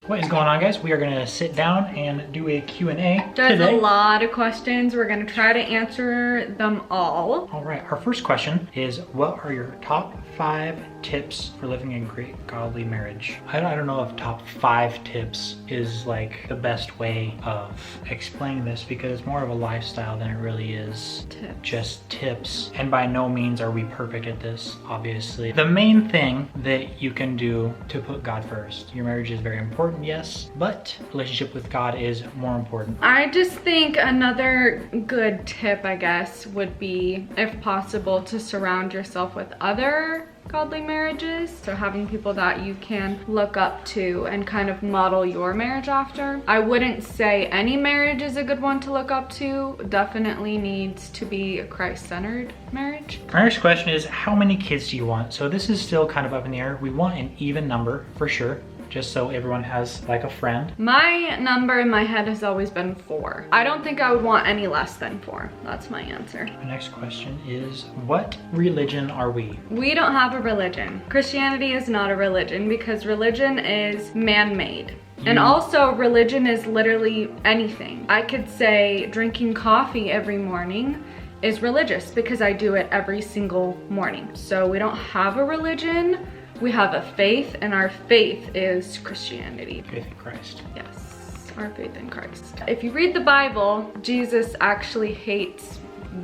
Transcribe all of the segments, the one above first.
What is going on, guys? We are gonna sit down and do a Q&A There's today. a lot of questions. We're gonna try to answer them all. All right, our first question is, what are your top 5 tips for living a great godly marriage? I don't know if top 5 tips is like the best way of explaining this, because it's more of a lifestyle than it really is just tips. And by no means are we perfect at this, obviously. The main thing that you can do to put God first. Your marriage is very important, yes, but relationship with God is more important. I just think another good tip, I guess, would be, if possible, to surround yourself with other godly marriages. So having people that you can look up to and kind of model your marriage after. I wouldn't say any marriage is a good one to look up to. Definitely needs to be a Christ-centered marriage. Our next question is, how many kids do you want? So this is still kind of up in the air. We want an even number for sure, just so everyone has like a friend. My number in my head has always been 4. I don't think I would want any less than 4. That's my answer. The next question is, what religion are we? We don't have a religion. Christianity is not a religion because religion is man-made. And also religion is literally anything. I could say drinking coffee every morning is religious because I do it every single morning. So we don't have a religion. We have a faith, and our faith is Christianity. Faith in Christ. Yes, our faith in Christ. If you read the Bible, Jesus actually hates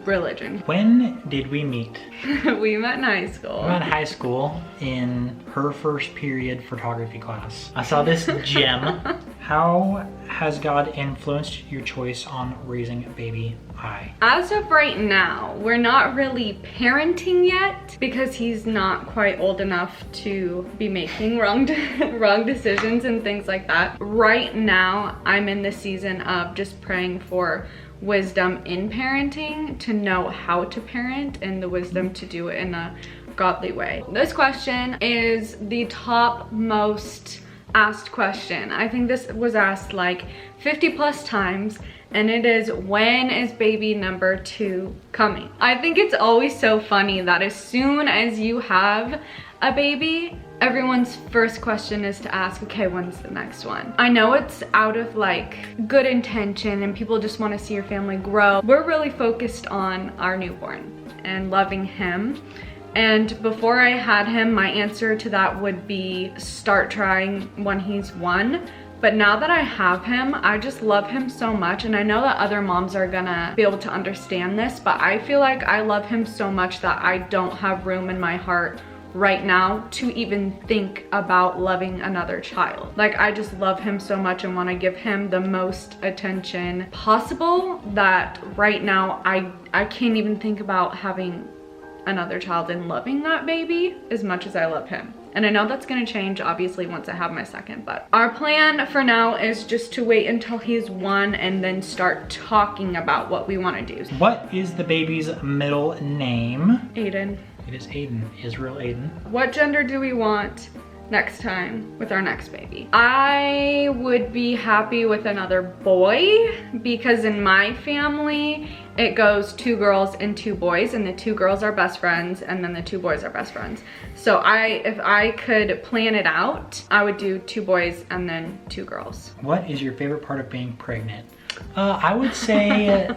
religion. When did we meet? We met in high school. We met in high school in her first period photography class. I saw this gem. How has God influenced your choice on raising baby I? As of right now, we're not really parenting yet because he's not quite old enough to be making wrong decisions and things like that. Right now, I'm in the season of just praying for wisdom in parenting, to know how to parent and the wisdom to do it in a godly way. This question is the top most asked question. I think this was asked like 50 plus times, and it is, when is baby number 2 coming? I think it's always so funny that as soon as you have a baby, everyone's first question is to ask, okay, when's the next one? I know it's out of like good intention and people just want to see your family grow. We're really focused on our newborn and loving him. And before I had him, my answer to that would be start trying when he's 1. But now that I have him, I just love him so much. And I know that other moms are gonna be able to understand this, but I feel like I love him so much that I don't have room in my heart right now to even think about loving another child. Like, I just love him so much and want to give him the most attention possible, that right now I can't even think about having another child and loving that baby as much as I love him. And I know that's gonna change obviously once I have my second, but our plan for now is just to wait until he's 1 and then start talking about what we wanna do. What is the baby's middle name? Aidan. It is Aidan, Israel Aidan. What gender do we want next time with our next baby? I would be happy with another boy, because in my family it goes 2 girls and 2 boys, and the 2 girls are best friends and then the 2 boys are best friends. So if I could plan it out, I would do 2 boys and then 2 girls. What is your favorite part of being pregnant? I would say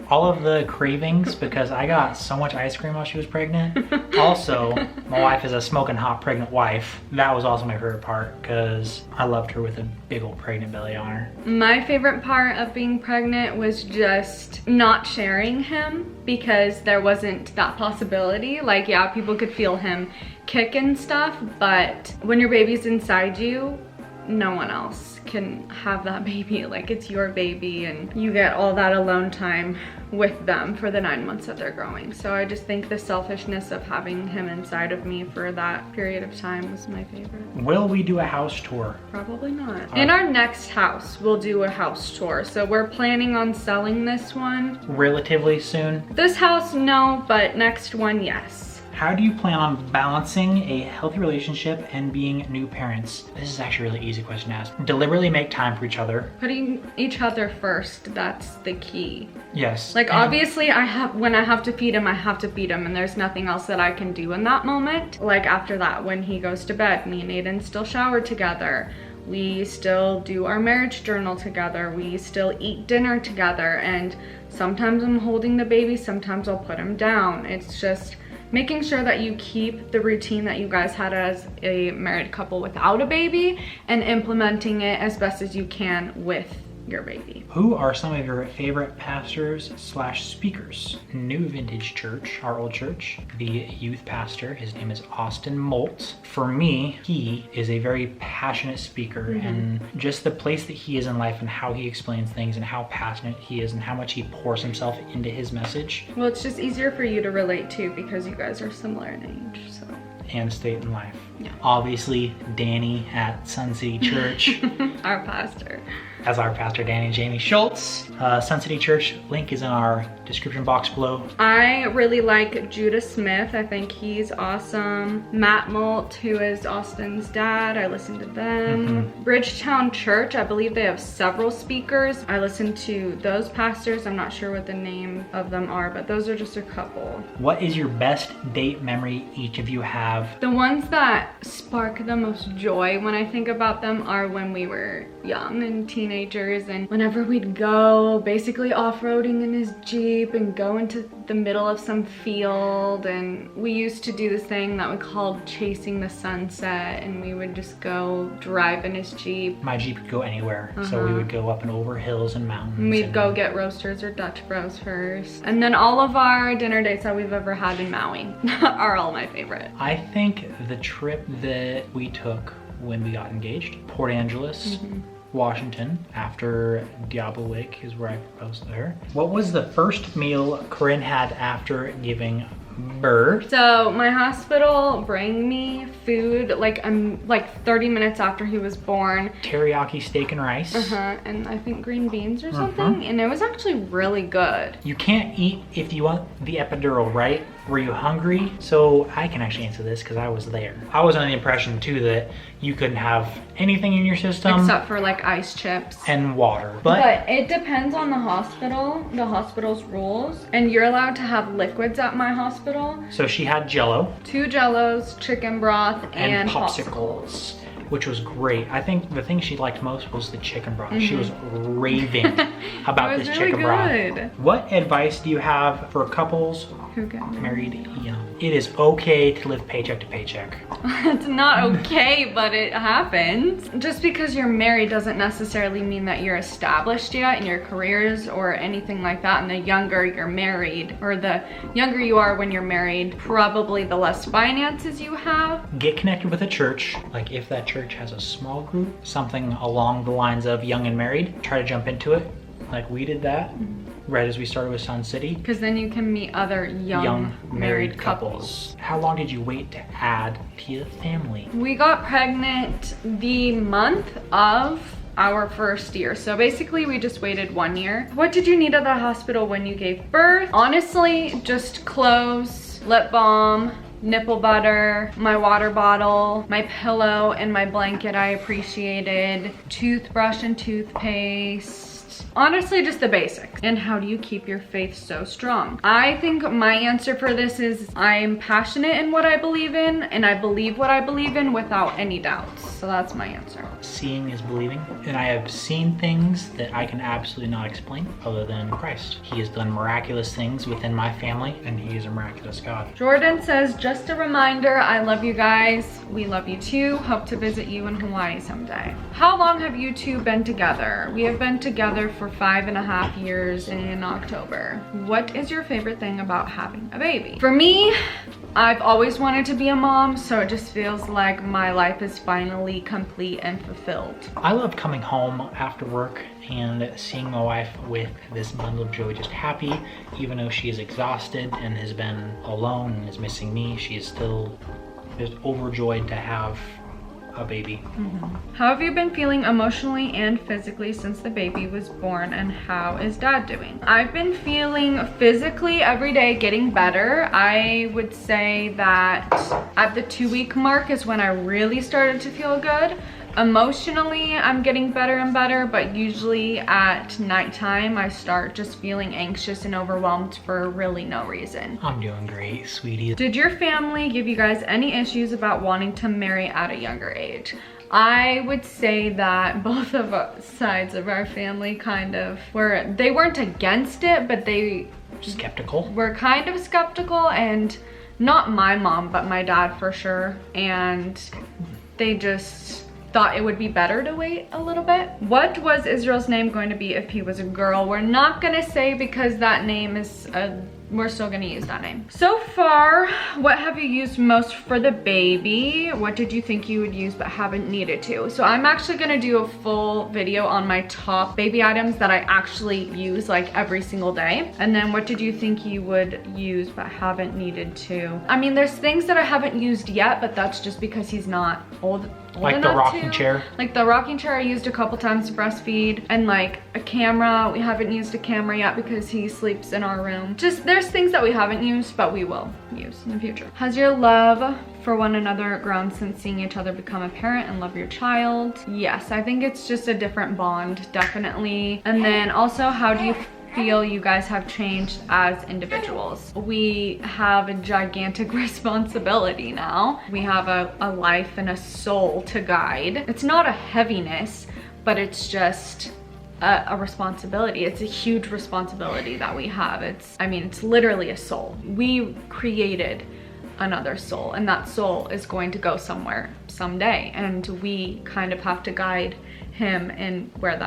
all of the cravings, because I got so much ice cream while she was pregnant. Also, my wife is a smoking hot pregnant wife. That was also my favorite part, because I loved her with a big old pregnant belly on her. My favorite part of being pregnant was just not sharing him, because there wasn't that possibility. Like, yeah, people could feel him kick and stuff, but when your baby's inside you, no one else can have that baby. Like, it's your baby and you get all that alone time with them for the 9 months that they're growing. So I just think the selfishness of having him inside of me for that period of time was my favorite. Will we do a house tour? Probably not. In our next house, we'll do a house tour. So we're planning on selling this one relatively soon. This house, no, but next one, yes. How do you plan on balancing a healthy relationship and being new parents? This is actually a really easy question to ask. Deliberately make time for each other. Putting each other first, that's the key. Yes. Like, obviously when I have to feed him, I have to feed him, and there's nothing else that I can do in that moment. Like, after that, when he goes to bed, me and Aidan still shower together. We still do our marriage journal together. We still eat dinner together, and sometimes I'm holding the baby, sometimes I'll put him down. It's just making sure that you keep the routine that you guys had as a married couple without a baby and implementing it as best as you can with your baby. Who are some of your favorite pastors / speakers? New Vintage Church, our old church, the youth pastor, his name is Austin Molt. For me, he is a very passionate speaker, and just the place that he is in life and how he explains things and how passionate he is and how much he pours himself into his message. Well, it's just easier for you to relate to because you guys are similar in age, so. And state in life. Yeah. Obviously, Danny at Sun City Church. Our pastor. As our pastor, Danny and Jamie Schultz. Sun City Church, link is in our description box below. I really like Judah Smith. I think he's awesome. Matt Molt, who is Austin's dad. I listen to them. Bridgetown Church, I believe they have several speakers. I listen to those pastors. I'm not sure what the name of them are, but those are just a couple. What is your best date memory each of you have? The ones that spark the most joy when I think about them are when we were young and teenagers, and whenever we'd go basically off-roading in his Jeep and go into the middle of some field, and we used to do this thing that we called chasing the sunset, and we would just go drive in his Jeep. My Jeep could go anywhere, so we would go up and over hills and mountains. And we'd go get roasters or Dutch Bros first. And then all of our dinner dates that we've ever had in Maui are all my favorite. I think the trip that we took when we got engaged, Port Angeles, Washington, after Diablo Lake is where I proposed to her. What was the first meal Kurin had after giving birth? So my hospital bring me food like 30 minutes after he was born. Teriyaki steak and rice. And I think green beans or something, and it was actually really good. You can't eat if you want the epidural, right? Were you hungry? So I can actually answer this because I was there. I was under the impression too that you couldn't have anything in your system except for like ice chips and water. But it depends on the hospital's rules, and you're allowed to have liquids at my hospital. So she had Jello, 2 Jellos, chicken broth, and popsicles, which was great. I think the thing she liked most was the chicken broth. She was raving about this chicken broth. What advice do you have for couples who get married young? It is okay to live paycheck to paycheck. It's not okay, but it happens. Just because you're married doesn't necessarily mean that you're established yet in your careers or anything like that. And the younger you're married, or the younger you are when you're married, probably the less finances you have. Get connected with a church. Like if that church has a small group, something along the lines of young and married, try to jump into it. Like we did that right as we started with Sun City. Because then you can meet other young married couples. How long did you wait to add to the family? We got pregnant the month of our first year. So basically we just waited 1 year. What did you need at the hospital when you gave birth? Honestly, just clothes, lip balm, nipple butter, my water bottle, my pillow, and my blanket I appreciated, toothbrush and toothpaste. Honestly, just the basics. And how do you keep your faith so strong? I think my answer for this is I'm passionate in what I believe in, and I believe what I believe in without any doubts. So that's my answer. Seeing is believing, and I have seen things that I can absolutely not explain other than Christ. He has done miraculous things within my family, and he is a miraculous God. Jordan says, just a reminder, I love you guys. We love you too. Hope to visit you in Hawaii someday. How long have you two been together? We have been together for 5.5 years in October. What is your favorite thing about having a baby? For me, I've always wanted to be a mom, so it just feels like my life is finally complete and fulfilled. I love coming home after work and seeing my wife with this bundle of joy, just happy, even though she is exhausted and has been alone and is missing me. She is still just overjoyed to have a baby. How have you been feeling emotionally and physically since the baby was born, and how is dad doing? I've been feeling physically every day getting better. I would say that at the 2-week mark is when I really started to feel good. Emotionally, I'm getting better and better, but usually at nighttime, I start just feeling anxious and overwhelmed for really no reason. I'm doing great, sweetie. Did your family give you guys any issues about wanting to marry at a younger age? I would say that both of sides of our family kind of they weren't against it, but they skeptical. Were kind of skeptical, and not my mom, but my dad for sure. And they just thought it would be better to wait a little bit. What was Israel's name going to be if he was a girl? We're not gonna say because that name is we're still gonna use that name. So far, what have you used most for the baby? What did you think you would use but haven't needed to? So I'm actually gonna do a full video on my top baby items that I actually use like every single day. And then what did you think you would use but haven't needed to? I mean, there's things that I haven't used yet, but that's just because he's not old like the rocking chair. Like the rocking chair I used a couple times to breastfeed, and like a camera. We haven't used a camera yet because he sleeps in our room. Just there's things that we haven't used, but we will use in the future. Has your love for one another grown since seeing each other become a parent and love your child? Yes, I think it's just a different bond, definitely. And then also, how do you feel you guys have changed as individuals? We have a gigantic responsibility now. We have a life and a soul to guide. It's not a heaviness, but it's just a responsibility. It's a huge responsibility that we have. I mean, it's literally a soul. We created another soul, and that soul is going to go somewhere someday, and we kind of have to guide him and where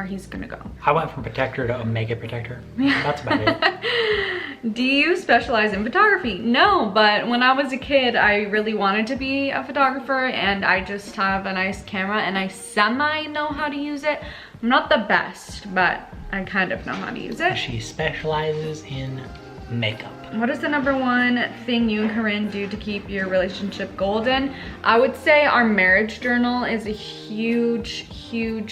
he's gonna go. I went from protector to omega protector. That's about it. Do you specialize in photography? No, but when I was a kid, I really wanted to be a photographer, and I just have a nice camera and I semi know how to use it. I'm not the best, but I kind of know how to use it. She specializes in makeup. What is the #1 thing you and Kurin do to keep your relationship golden? I would say our marriage journal is a huge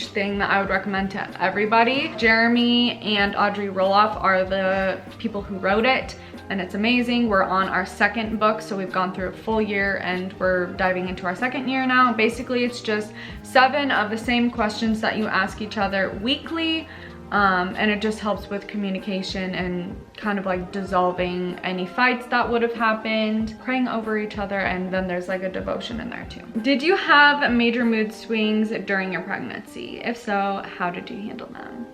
thing that I would recommend to everybody. Jeremy and Audrey Roloff are the people who wrote it, and it's amazing. We're on our 2nd book, so we've gone through a full year and we're diving into our 2nd year now. Basically, it's just 7 of the same questions that you ask each other weekly. And it just helps with communication and kind of like dissolving any fights that would have happened, praying over each other, and then there's like a devotion in there too. Did you have major mood swings during your pregnancy? If so, how did you handle them?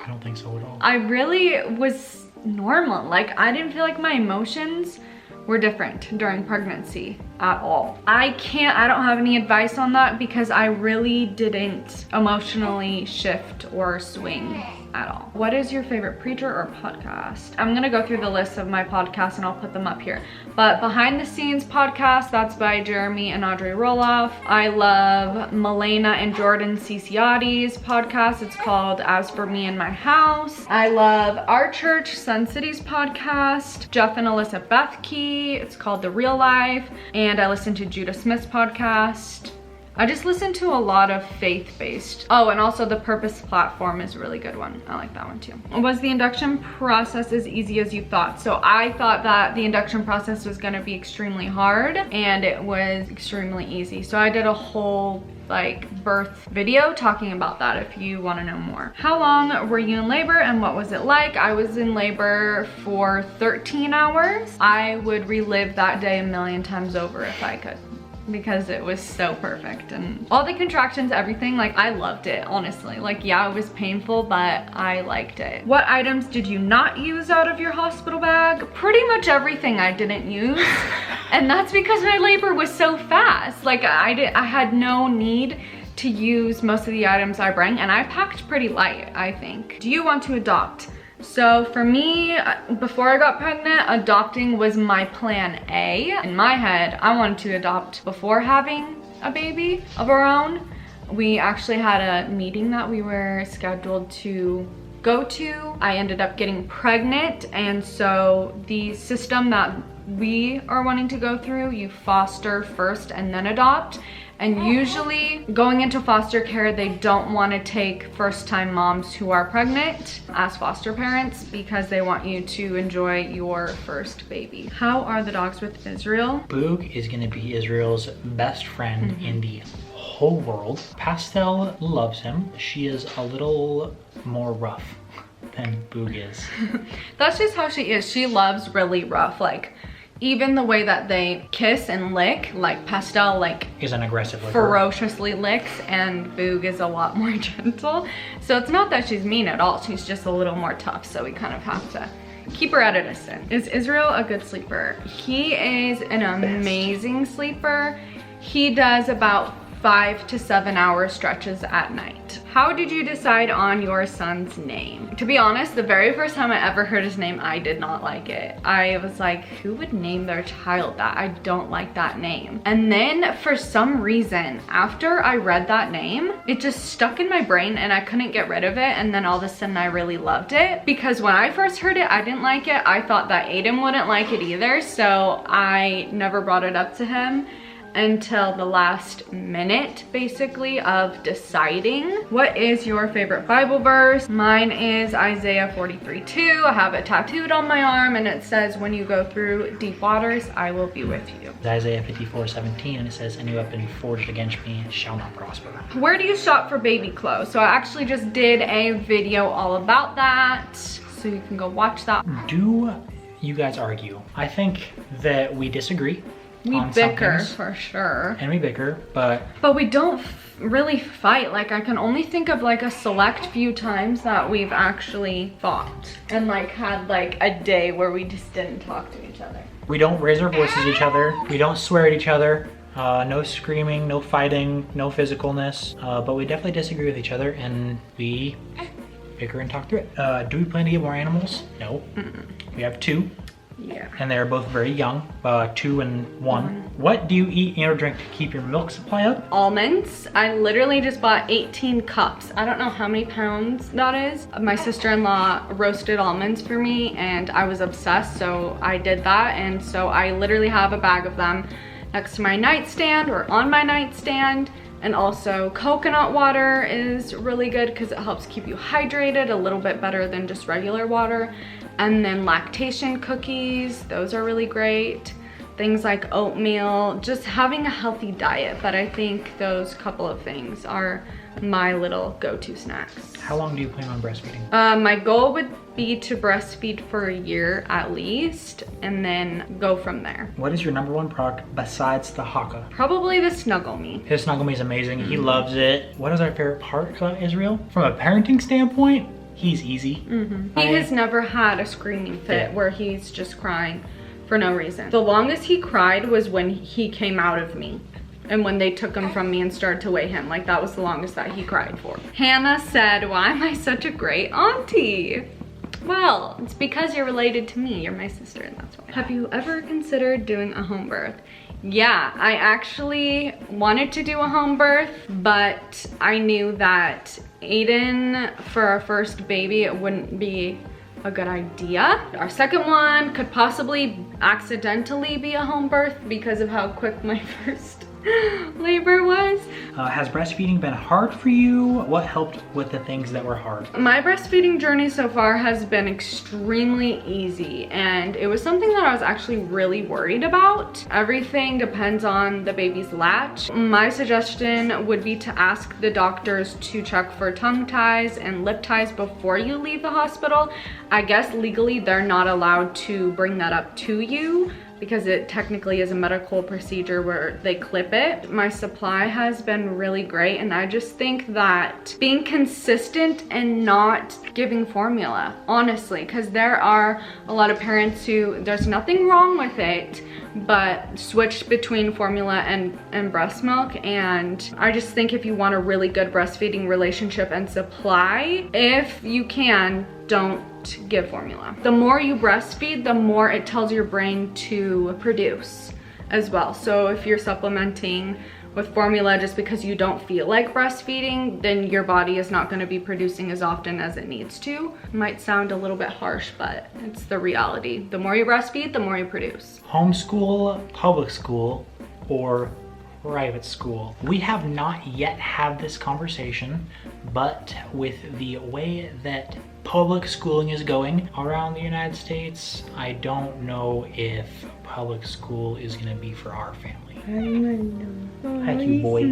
I don't think so at all. I really was normal. Like, I didn't feel like my emotions were different during pregnancy at all. I don't have any advice on that because I really didn't emotionally shift or swing at all. What is your favorite preacher or podcast? I'm gonna go through the list of my podcasts and I'll put them up here. But Behind the Scenes podcast, that's by Jeremy and Audrey Roloff. I love Milena and Jordan Ciciotti's podcast. It's called As For Me and My House. I love our church, Sun City's podcast. Jeff and Alyssa Bethke. It's called The Real Life. And I listen to Judah Smith's podcast. I just listen to a lot of faith-based. Oh, and also the Purpose platform is a really good one. I like that one too. Was the induction process as easy as you thought? So I thought that the induction process was gonna be extremely hard, and it was extremely easy. So I did a whole like birth video talking about that if you want to know more. How long were you in labor and what was it like? I was in labor for 13 hours. I would relive that day a million times over if I could, because it was so perfect, and all the contractions, everything, like I loved it, honestly. Like, yeah, it was painful, but I liked it. What items did you not use out of your hospital bag? Pretty much everything I didn't use. And that's because my labor was so fast. Like I had no need to use most of the items I bring, and I packed pretty light, I think. Do you want to adopt? So for me, before I got pregnant, adopting was my plan A. In my head, I wanted to adopt before having a baby of our own. We actually had a meeting that we were scheduled to go to. I ended up getting pregnant, and so the system that we are wanting to go through, you foster first and then adopt. And usually going into foster care, they don't want to take first-time moms who are pregnant as foster parents because they want you to enjoy your first baby. How are the dogs with Israel? Boog is going to be Israel's best friend in the whole world. Pastel loves him. She is a little more rough than Boog is. That's just how she is. She loves really rough, like Even the way that they kiss and lick, like Pastel, like is an aggressive licker. Ferociously licks, and Boog is a lot more gentle. So it's not that she's mean at all, she's just a little more tough, so we kind of have to keep her at a distance. Is Israel a good sleeper? He is an amazing sleeper. He does about 5 to 7 hour stretches at night. How did you decide on your son's name? To be honest, the very first time I ever heard his name, I did not like it. I was like, who would name their child that? I don't like that name. And then for some reason, after I read that name, it just stuck in my brain and I couldn't get rid of it. And then all of a sudden I really loved it, because when I first heard it, I didn't like it. I thought that Aidan wouldn't like it either, so I never brought it up to him until the last minute, basically, of deciding. What is your favorite Bible verse? Mine is Isaiah 43:2. I have it tattooed on my arm and it says, when you go through deep waters, I will be with you. It's Isaiah 54:17, and it says, any weapon forged against me shall not prosper. Where do you shop for baby clothes? So I actually just did a video all about that, so you can go watch that. Do you guys argue? I think that we disagree. We bicker for sure. And we bicker, but we don't really fight. Like, I can only think of like a select few times that we've actually fought and like had like a day where we just didn't talk to each other. We don't raise our voices at each other. We don't swear at each other. No screaming, no fighting, no physicalness. But we definitely disagree with each other, and we bicker and talk through it. Do we plan to get more animals? No. We have 2. Yeah. And they're both very young, 2 and 1. What do you eat and or drink to keep your milk supply up? Almonds. I literally just bought 18 cups. I don't know how many pounds that is. My sister-in-law roasted almonds for me and I was obsessed, so I did that. And so I literally have a bag of them next to my nightstand or on my nightstand. And also coconut water is really good because it helps keep you hydrated a little bit better than just regular water. And then lactation cookies, those are really great. Things like oatmeal, just having a healthy diet. But I think those couple of things are my little go-to snacks. How long do you plan on breastfeeding? My goal would be to breastfeed for a year at least, and then go from there. What is your #1 product besides the Haka? Probably the Snuggle Me. His Snuggle Me is amazing. He loves it. What is our favorite part about Israel? From a parenting standpoint, he's easy. He has never had a screaming fit where he's just crying for no reason. The longest he cried was when he came out of me. And when they took him from me and started to weigh him, like that was the longest that he cried for. Hannah said, why am I such a great auntie? Well, it's because you're related to me. You're my sister, and that's why. Have you ever considered doing a home birth? Yeah, I actually wanted to do a home birth, but I knew that Aidan, for our first baby, it wouldn't be a good idea. Our second one could possibly accidentally be a home birth because of how quick my first labor was. Has breastfeeding been hard for you? What helped with the things that were hard? My breastfeeding journey so far has been extremely easy, and it was something that I was actually really worried about. Everything depends on the baby's latch. My suggestion would be to ask the doctors to check for tongue ties and lip ties before you leave the hospital. I guess legally they're not allowed to bring that up to you, because it technically is a medical procedure where they clip it. My supply has been really great, and I just think that being consistent and not giving formula, honestly, because there are a lot of parents who, there's nothing wrong with it, but switch between formula and breast milk. And I just think if you want a really good breastfeeding relationship and supply, if you can, don't give formula. The more you breastfeed, the more it tells your brain to produce as well. So if you're supplementing with formula just because you don't feel like breastfeeding, then your body is not going to be producing as often as it needs to. It might sound a little bit harsh, but it's the reality. The more you breastfeed, the more you produce. Homeschool, public school, or private school? We have not yet had this conversation, but with the way that public schooling is going around the United States, I don't know if public school is gonna be for our family. I know. Thank you, boy.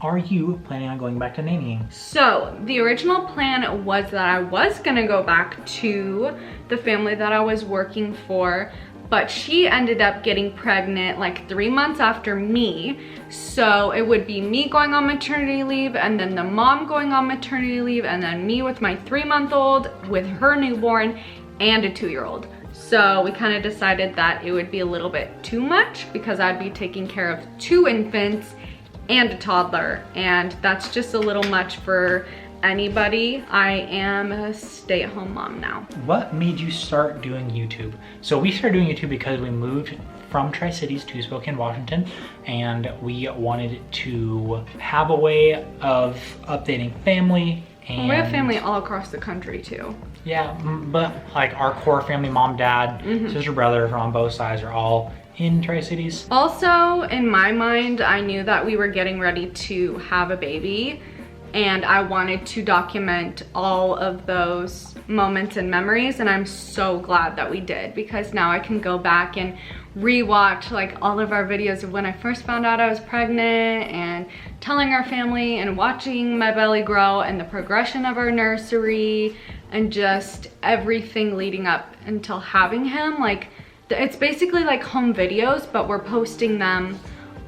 Are you planning on going back to nannying? So the original plan was that I was gonna go back to the family that I was working for, but she ended up getting pregnant like 3 months after me. So it would be me going on maternity leave, and then the mom going on maternity leave, and then me with my 3-month-old with her newborn and a 2-year-old. So we kind of decided that it would be a little bit too much because I'd be taking care of 2 infants and a toddler, and that's just a little much for anybody. I am a stay-at-home mom now. What made you start doing YouTube? So we started doing YouTube because we moved from Tri-Cities to Spokane, Washington, and we wanted to have a way of updating family. And we have family all across the country too. Yeah, but like our core family, mom, dad, sister, brother on both sides are all in Tri-Cities. Also, in my mind, I knew that we were getting ready to have a baby, and I wanted to document all of those moments and memories, and I'm so glad that we did, because now I can go back and rewatch like all of our videos of when I first found out I was pregnant, and telling our family and watching my belly grow and the progression of our nursery and just everything leading up until having him. Like, it's basically like home videos, but we're posting them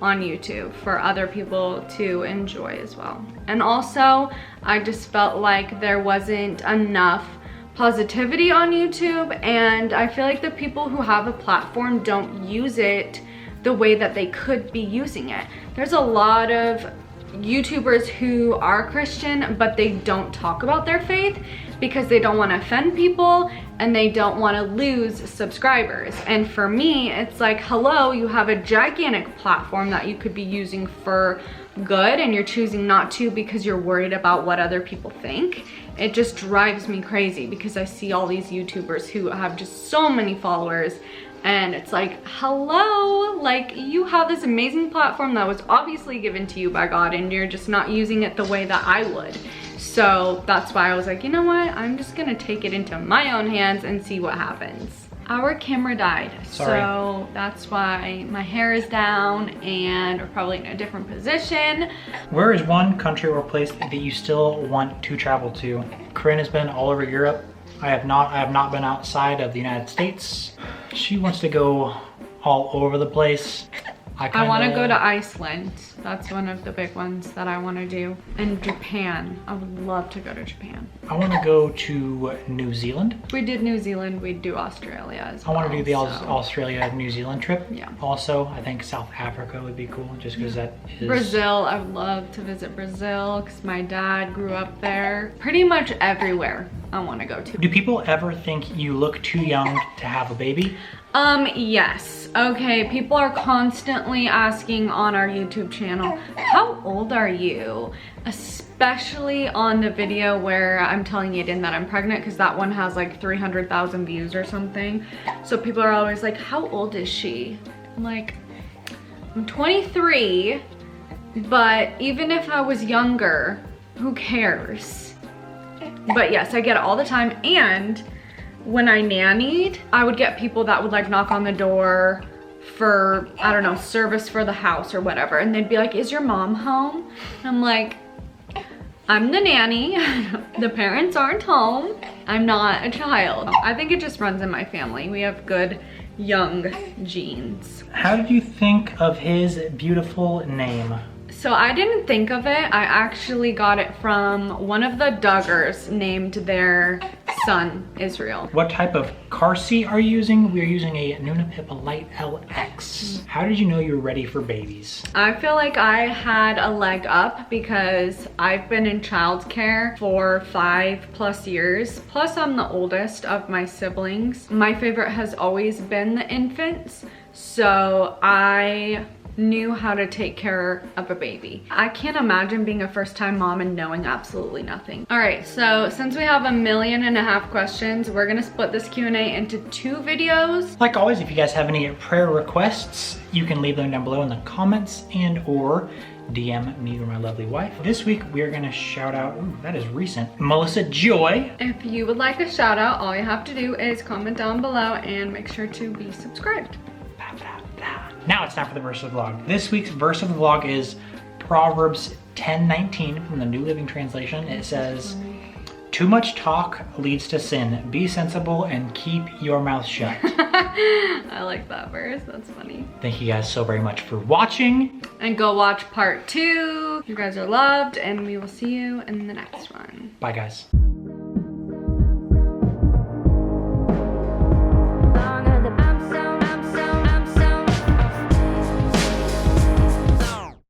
on YouTube for other people to enjoy as well. And also, I just felt like there wasn't enough positivity on YouTube, and I feel like the people who have a platform don't use it the way that they could be using it. There's a lot of YouTubers who are Christian, but they don't talk about their faith because they don't want to offend people and they don't want to lose subscribers. And for me, it's like, hello, you have a gigantic platform that you could be using for good, and you're choosing not to because you're worried about what other people think. It just drives me crazy because I see all these YouTubers who have just so many followers, and it's like, hello, like, you have this amazing platform that was obviously given to you by God, and you're just not using it the way that I would. So that's why I was like, you know what, I'm just gonna take it into my own hands and see what happens. Our camera died. Sorry. So that's why my hair is down and we're probably in a different position. Where is one country or place that you still want to travel to? Kurin has been all over Europe. I have not been outside of the United States. She wants to go all over the place. I want to go to Iceland. That's one of the big ones that I want to do. And Japan. I would love to go to Japan. I want to go to New Zealand. If we did New Zealand, we'd do Australia as well. I want to do the Australia-New Zealand trip. Yeah. Also, I think South Africa would be cool, just because that is... Brazil. I would love to visit Brazil because my dad grew up there. Pretty much everywhere I want to go to. Do people ever think you look too young to have a baby? Yes. Okay, people are constantly asking on our YouTube channel, how old are you? Especially on the video where I'm telling Aidan that I'm pregnant, because that one has like 300,000 views or something. So people are always like, how old is she? I'm like, I'm 23, but even if I was younger, who cares? But yes, I get it all the time. And when I nannied, I would get people that would like knock on the door for, I don't know, service for the house or whatever. And they'd be like, is your mom home? And I'm like, I'm the nanny. The parents aren't home. I'm not a child. I think it just runs in my family. We have good young genes. How did you think of his beautiful name? So I didn't think of it. I actually got it from one of the Duggars named their son Israel. What type of car seat are you using? We are using a Nunapip Lite LX. How did you know you were ready for babies? I feel like I had a leg up because I've been in childcare for 5+ years. Plus I'm the oldest of my siblings. My favorite has always been the infants. So I knew how to take care of a baby. I can't imagine being a first-time mom and knowing absolutely nothing. All right, so since we have 1.5 million questions, we're gonna split this Q&A into 2 videos. Like always, if you guys have any prayer requests, you can leave them down below in the comments and or DM me or my lovely wife. This week, we are gonna shout out, ooh, that is recent, Melissa Joy. If you would like a shout out, all you have to do is comment down below and make sure to be subscribed. Now it's time for the verse of the vlog. This week's verse of the vlog is Proverbs 10:19 from the New Living Translation. It says, Too much talk leads to sin. Be sensible and keep your mouth shut. I like that verse. That's funny. Thank you guys so very much for watching. And go watch part 2. You guys are loved, and we will see you in the next one. Bye, guys.